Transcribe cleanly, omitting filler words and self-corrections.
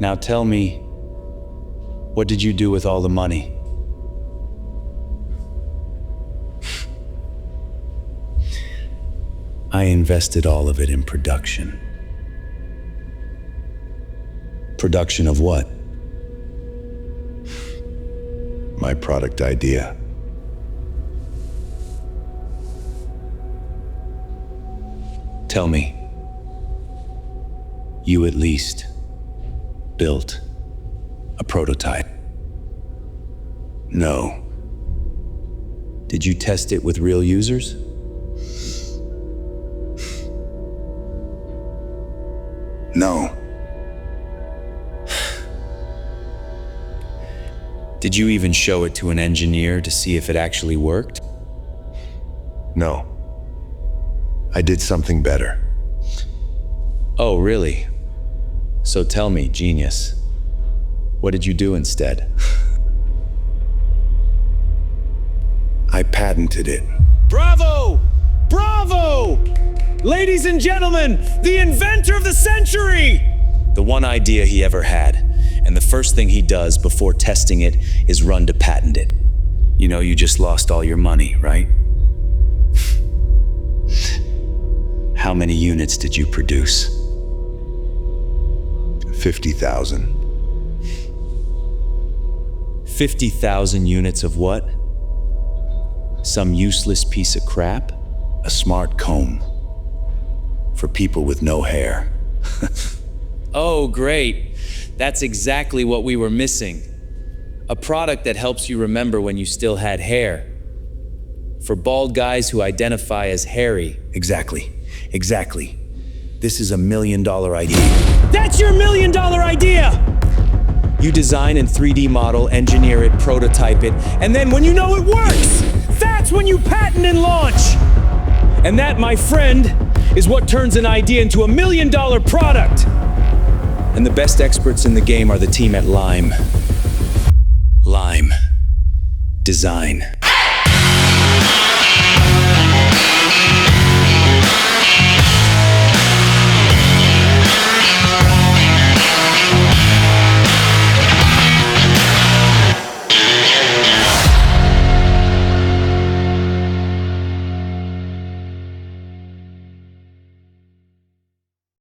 Now tell me, what did you do with all the money? I invested all of it in production. Production of what? My product idea. Tell me, you at least built a prototype? No. Did you test it with real users? No. Did you even show it to an engineer to see if it actually worked? No. I did something better. Oh, really? So tell me, genius, what did you do instead? I patented it. Bravo! Bravo! Ladies and gentlemen, the inventor of the century! The one idea he ever had, and the first thing he does before testing it is run to patent it. You know, you just lost all your money, right? How many units did you produce? 50,000. 50,000 units of what? Some useless piece of crap? A smart comb. For people with no hair. Oh, great. That's exactly what we were missing. A product that helps you remember when you still had hair. For bald guys who identify as hairy. Exactly. This is $1 million idea. That's your $1 million idea! You design and 3D model, engineer it, prototype it, and then when you know it works, That's when you patent and launch! And that, my friend, is what turns an idea into $1 million product! and the best experts in the game are the team at Lime. Lime. Design.